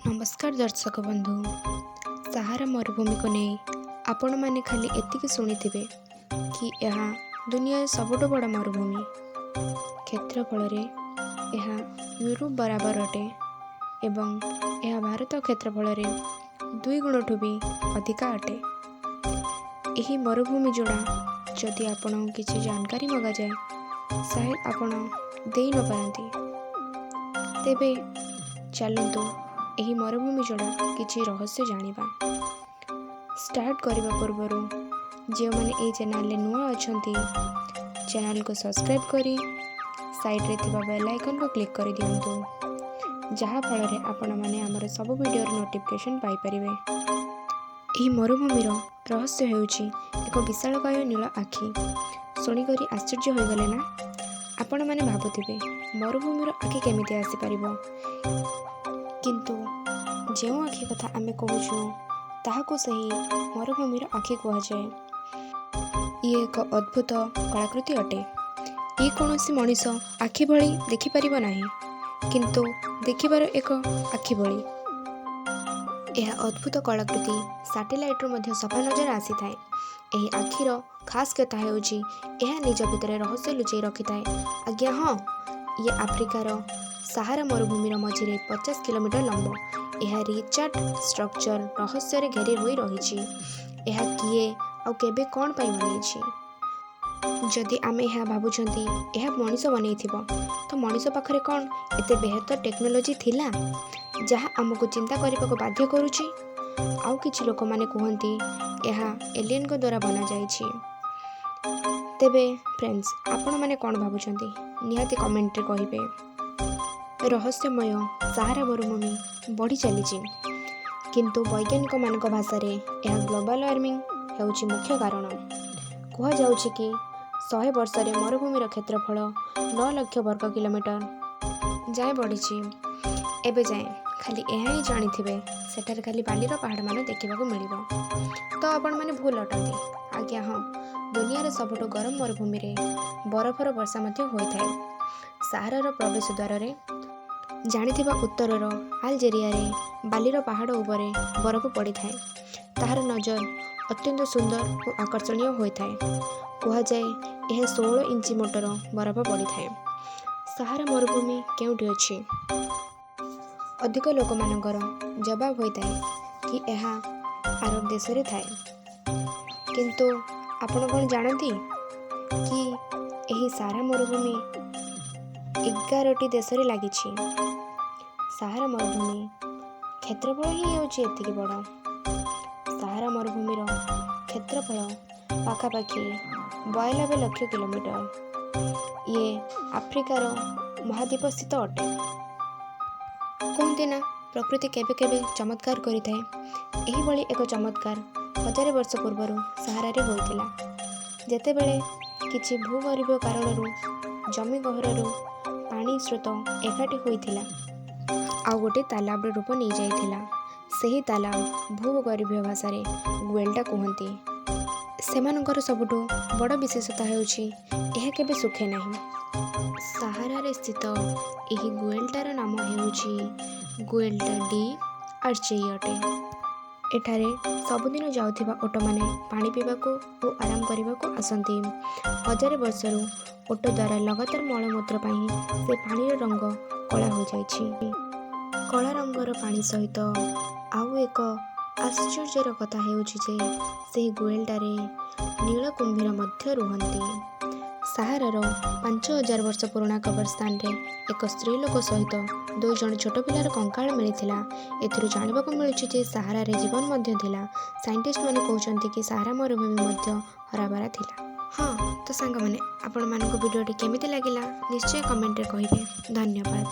नमस्कार दर्शक बंधु। सहारा मरुभूमि को नहीं आपण मैंने खाली एतिकी शुणिथिबे कि यह दुनिया सबुठ बड़ मरुभूमि। क्षेत्रफल यह यूरोप बराबर अटे एवं यह भारत क्षेत्रफल 2 गुणठू भी अधिका अटे। यही मरुभूमि जोड़ा जदि आपण किसी जानकारी मगा जाए शायद आपण दे न पारती। तेबे चलतु यही मरुभूमि जोड़ा किसी रहस्य जानिबा। स्टार्ट करने पूर्वर जो मैंने ये चैनल नुआ अच्छा चैनल को सब्सक्राइब करी साइड रे थिबा बेल आइकन को क्लिक कर दियंतु जहाँ फल आपण मैंने आमर सब वीडियो नोटिफिकेशन पाई परिबे। यही मरुभूमिर रहस्य हेउची एक विशालकाय नील आखि। शुणिक आश्चर्य हो गले ना? आपण मैंने भावुथिबे मरुभूमिर आखि केमिति आसी परिबो, किंतु जो आखि कथा आमे कहूँ ताहाको सही मरुभूमिर आखि कहुए। ये एक अद्भुत कलाकृति अटे। ये कौनसी मनीष आखि भली देखिपर ना, किंतु देखिबार एक आखि भली। यह अद्भुत कलाकृति सैटेलाइट रो सफा नजर आसी थाए। यही आखिर खास कथा हेउची यह निज भितर रहस्य लुचाई रखि थाए। आज्ञा हाँ, ये आफ्रिकार सहारा मरुभूमिर मझिरे 50 किलोमीटर लंब। यह रिचार्ड स्ट्रक्चर रहस्य घेरी होई रही। यह किए आ केबे कौन पाई बनी? जदि आमे यह भावुंती यह मनीष बन तो मनीष पाखरे कौन एते बेहतर टेक्नोलोजी थिला जहाँ आमको चिंता करने को बाध्य करुची? आउ किछि लोक माने कहती यह एलियन को द्वारा बना जाइछि। तेबे फ्रेंड्स आपण माने कौन भावुंती निहाती कमेंट रे कहिबे। रहस्यमय सहारा मरुभूमि बढ़ी चली, किंतु वैज्ञानिक मानक भाषा रे यह ग्लोबल वार्मिंग हेउची मुख्य कारण। कह जाउछि कि 100 वर्ष रे मरुभूमिर क्षेत्रफल 9 लाख वर्ग किलोमीटर जाए बढ़ी। एबे जाए खाली यह ही जानिथिबे सेठार खाली बालीर पहाड़ मान देखा मिलिबो। तो आपण माने भूल अटंती। आज्ञा हाँ, दुनिया सबुठ गरम मरुभूमि रे बरफर वर्षा मध्य होइथाए। सहारार प्रवेश द्वार रे जानिथिबा उत्तरर अल्जेरिया रे बालीर पहाड़ उपरे बरफ पड़ी थाए। ताहार नजर अत्यंत सुंदर और आकर्षणीय होइथाए। कह जाए यह 16 इंची मोटर बरफ पड़ी थाए। सहारा मरुभूमि केउठी अछि? अधिक लोक मानकर जवाब होता है कि यह अरब देश रे थाए, किंतु आपण कौन जानती कि यही सारा मरुभूमि 11टी देश रे लगी। सहारा मरुभूमि क्षेत्रफल ही होची एतिकी बड़। सहारा मरुभूमिर क्षेत्रफल पाखापाखि 92 लाख किलोमीटर। ये आफ्रिकार महाद्वीप स्थित अटे। कहते ना प्रकृति केबे केबे चमत्कार करिथाए। एही भली एक चमत्कार 1000 वर्ष पूर्व सहारा रे होइतिला। जेतेबेले किछि भूगर्भीय कारणरू जमी गहररू पानी स्रोत एकाठी होइतिला आ गोटे तालाब रूप नहीं जाइथिला। सही तालाब भूगर्भीय भाषा रे गुएल्टा कहती। सेमानकर सबुठु बड़ विशेषता हेउछि यह केबे सुखे नहीं। सहारा रे स्थित यही गुएल्टार नाम हेउछि गुएल्टा डी आर्चेई अटे। एठारे सबुदिन जाउथिबा ओट माने पानी पीबाको और आराम करबाको आसंती। 1000 वर्षरू ओट द्वारा लगातार मलमूत्र पाई से पानीर रंग कला हो जाइछि। कला रंगर पानी सहित आउ एक आश्चर्यर कथा हेउछि जे से गुएल्टारे नीलकुंभीर मध्य रुहंती। सहारार 5000 वर्ष पुराणा कब्रस्तान रे एक स्त्री लोक सहित 2 जण छोट पिलार कंकाल मिलिथिला। एथिरु जानिबाकु मिलुछि जे सहारा रे जीवन मध्य थिला। साइंटिस्ट माने कहउछन्ति कि सहारा मरुभूमि मध्य हराभरा थिला। हाँ तो सांग माने आपण मानको वीडियोटी केमिति लागिला निश्चय कमेंट रे कहिबे। धन्यवाद।